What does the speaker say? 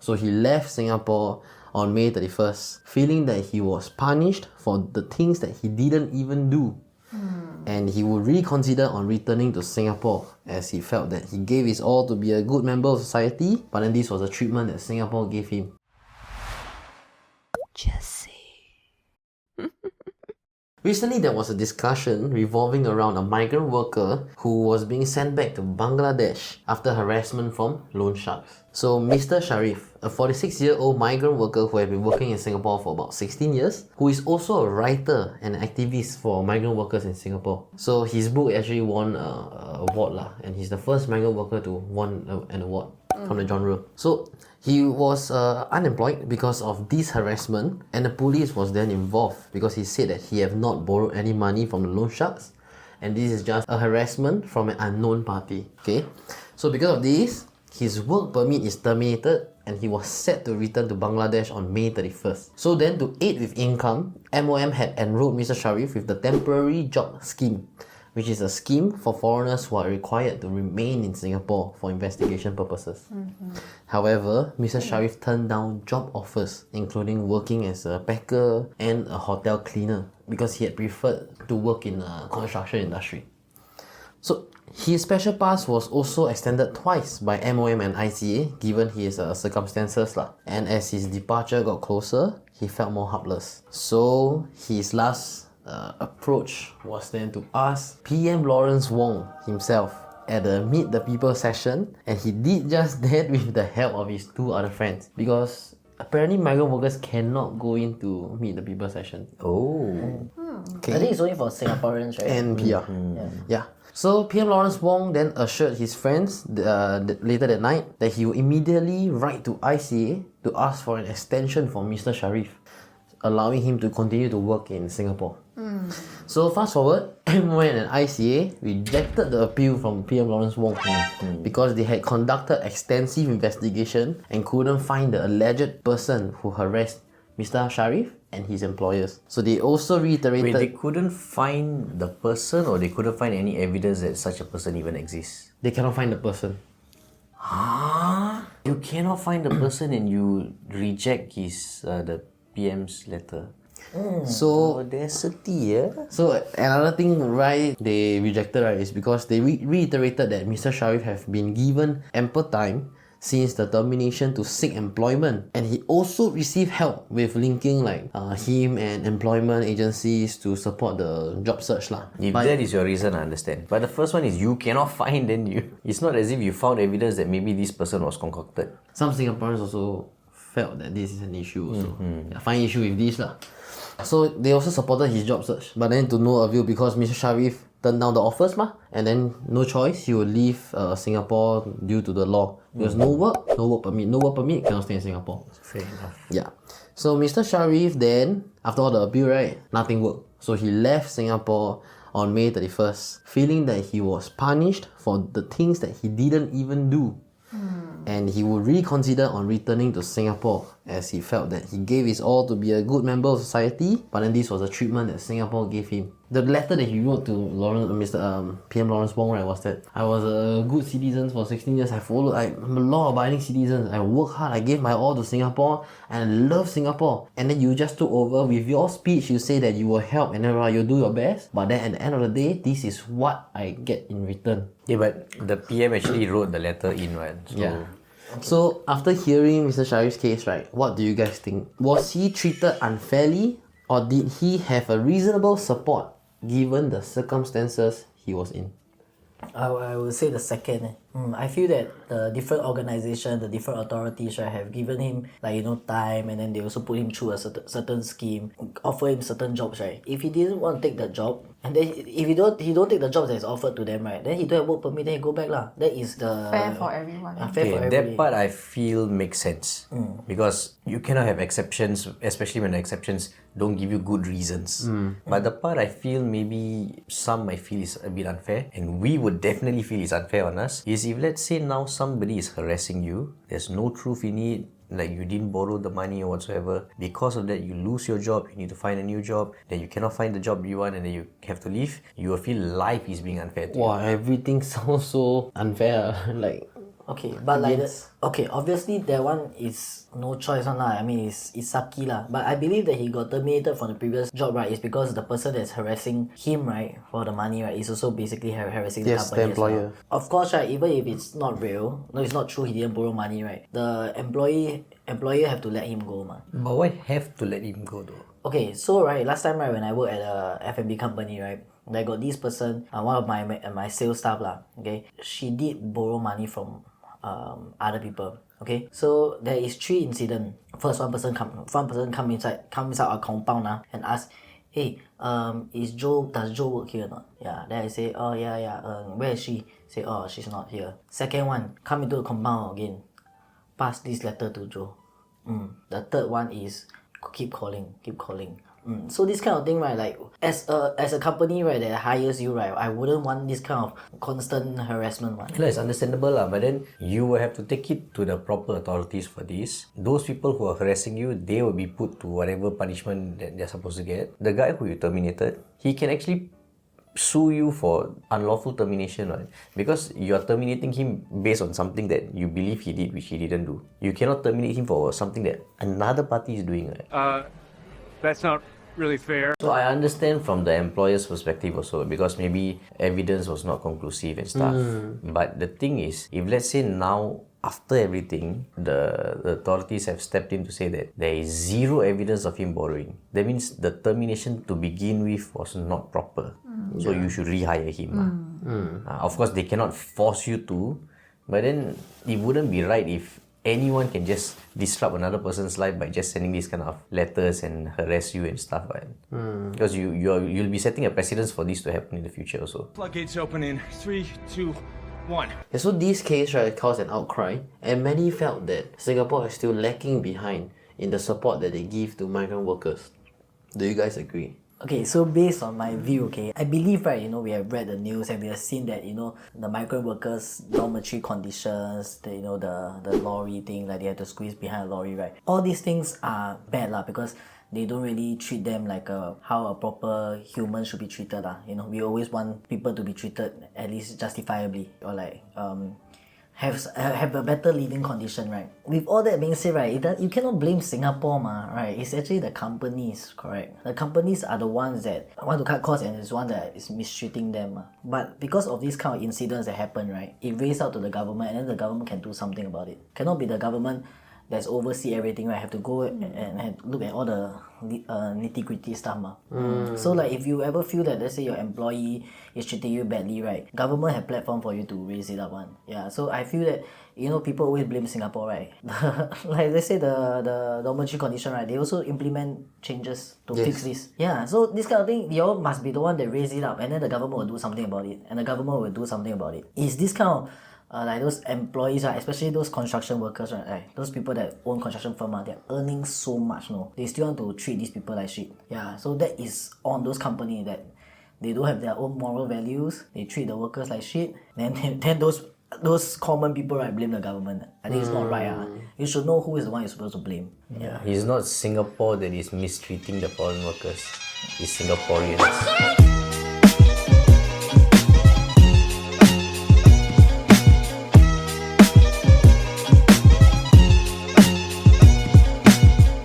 So he left Singapore on May 31st, feeling that he was punished for the things that he didn't even do. And he would reconsider on returning to Singapore, as he felt that he gave his all to be a good member of society, but then this was the treatment that Singapore gave him. Recently, there was a discussion revolving around a migrant worker who was being sent back to Bangladesh after harassment from loan sharks. So, Mr Sharif, a 46-year-old migrant worker who had been working in Singapore for about 16 years, who is also a writer and activist for migrant workers in Singapore. So, his book actually won an award and he's the first migrant worker to win an award from the genre. So, he was unemployed because of this harassment, and the police was then involved because he said that he have not borrowed any money from the loan sharks, and this is just a harassment from an unknown party. Okay, so because of this, his work permit is terminated and he was set to return to Bangladesh on May 31st. So then, to aid with income, MOM had enrolled Mr Sharif with the temporary job scheme, which is a scheme for foreigners who are required to remain in Singapore for investigation purposes. However, Mr Sharif turned down job offers, including working as a packer and a hotel cleaner, because he had preferred to work in the construction industry. So, his special pass was also extended twice by MOM and ICA given his circumstances. And as his departure got closer, he felt more helpless. So, his last approach was then to ask PM Lawrence Wong himself at the Meet the People session, and he did just that with the help of his two other friends, because apparently migrant workers cannot go into Meet the People session. I think it's only for Singaporeans, right? And PR. Yeah. So PM Lawrence Wong then assured his friends later that night that he would immediately write to ICA to ask for an extension for Mr Sharif, allowing him to continue to work in Singapore. So fast forward, MOM and ICA rejected the appeal from PM Lawrence Wong because they had conducted extensive investigation and couldn't find the alleged person who harassed Mr Sharif and his employers. So they also reiterated... Wait, they couldn't find the person, or they couldn't find any evidence that such a person even exists? They cannot find the person. You cannot find the person and you reject his the PM's letter. So there's a tea, So another thing why they rejected is because they reiterated that Mr Sharif have been given ample time since the termination to seek employment, and he also received help with linking him and employment agencies to support the job search If that is your reason, I understand. But the first one is you cannot find, then it's not as if you found evidence that maybe this person was concocted. Some Singaporeans also felt that this is an issue also. Find issue with this So they also supported his job search, but then to no avail because Mr Sharif turned down the offers and then no choice, he would leave Singapore due to the law. Because no work permit, cannot stay in Singapore. Fair enough. Yeah. So Mr Sharif then, after all the appeal, nothing worked. So he left Singapore on May 31st, feeling that he was punished for the things that he didn't even do. And he would reconsider on returning to Singapore, as he felt that he gave his all to be a good member of society, but then this was the treatment that Singapore gave him. The letter that he wrote to PM Lawrence Wong was that I was a good citizen for 16 years. I'm a law-abiding citizen. I work hard. I gave my all to Singapore and I love Singapore. And then you just took over with your speech. You say that you will help and then you do your best. But then at the end of the day, this is what I get in return. Yeah, but the PM actually wrote the letter in, right? So after hearing Mr Sharif's case, what do you guys think? Was he treated unfairly, or did he have a reasonable support given the circumstances he was in? I would say the second. I feel that the different organizations, the different authorities, have given him time, and then they also put him through a certain scheme, offer him certain jobs, If he didn't want to take that job, and then if he don't take the jobs that is offered to them, then he don't have work permit, then he go back That is the fair for everyone. Fair for everybody. That part I feel makes sense because you cannot have exceptions, especially when the exceptions don't give you good reasons. But the part I feel maybe some might feel is a bit unfair, and we would definitely feel is unfair on us, is if let's say now somebody is harassing you, there's no truth in it, you didn't borrow the money or whatsoever. Because of that, you lose your job, you need to find a new job, then you cannot find the job you want and then you have to leave. You will feel life is being unfair to you. Everything sounds so unfair. Okay, but like okay, obviously that one is no choice one lah. I mean, it's sucky lah. But I believe that he got terminated from the previous job, right? Is because the person that's harassing him, right, for the money, right, is also basically harassing the company. The employer. As well. Of course, right. Even if it's not real, no, it's not true. He didn't borrow money, right? The employer have to let him go, man. But why have to let him go though? Okay, so right, last time right when I worked at a F&B company, right, I got this person, one of my sales staff lah. Okay, she did borrow money from other people. Okay, so there is 3 incidents. First, one person come inside our compound and ask, hey, does Joe work here or not? Yeah, then I say, oh yeah. Where is she? Say, oh, she's not here. Second one, come into the compound again. Pass this letter to Joe. The third one is keep calling. So this kind of thing, right, like as a company, right, that hires you, right, I wouldn't want this kind of constant harassment, right? No, it's understandable lah, but then you will have to take it to the proper authorities for this. Those people who are harassing you, they will be put to whatever punishment that they're supposed to get. The guy who you terminated, he can actually sue you for unlawful termination, right? Because you are terminating him based on something that you believe he did which he didn't do. You cannot terminate him for something that another party is doing, right? That's not really fair. So I understand from the employer's perspective also, because maybe evidence was not conclusive and stuff. But the thing is, if let's say now after everything, the authorities have stepped in to say that there is zero evidence of him borrowing, that means the termination to begin with was not proper. So you should rehire him. Of course, they cannot force you to, but then it wouldn't be right if anyone can just disrupt another person's life by just sending these kind of letters and harass you and stuff, right? Because you'll be setting a precedence for this to happen in the future also. Floodgates open in 3, 2, 1. Yeah, so this case, right, caused an outcry, and many felt that Singapore is still lacking behind in the support that they give to migrant workers. Do you guys agree? Okay, so based on my view, okay, I believe, right, we have read the news and we have seen that, the migrant workers' dormitory conditions, the lorry thing, like they have to squeeze behind a lorry, right? All these things are bad lah, because they don't really treat them like how a proper human should be treated lah. We always want people to be treated at least justifiably, or like have a better living condition, right? With all that being said, right, you cannot blame Singapore, right? It's actually the companies, correct? The companies are the ones that want to cut costs and is one that is mistreating them. But because of these kind of incidents that happen, right, it raised out to the government, and then the government can do something about it. Cannot be the government that's oversee everything, right? Have to go and look at all the nitty-gritty stuff. So like if you ever feel that, let's say your employee is treating you badly, right, government have platform for you to raise it up one. Yeah, so I feel that, people always blame Singapore, right? Like let's say the dormitory condition, right, they also implement changes to fix this. Yeah, so this kind of thing, you all must be the one that raise it up, and then the government will do something about it, and the government will do something about it. Is this kind of like those employees, right, especially those construction workers, right, those people that own construction firm, they're earning so much, they still want to treat these people like shit. Yeah, so that is on those companies that they don't have their own moral values, they treat the workers like shit, then those common people, right, blame the government. I think it's not right. You should know who is the one you're supposed to blame. Yeah. It's not Singapore that is mistreating the foreign workers, it's Singaporeans.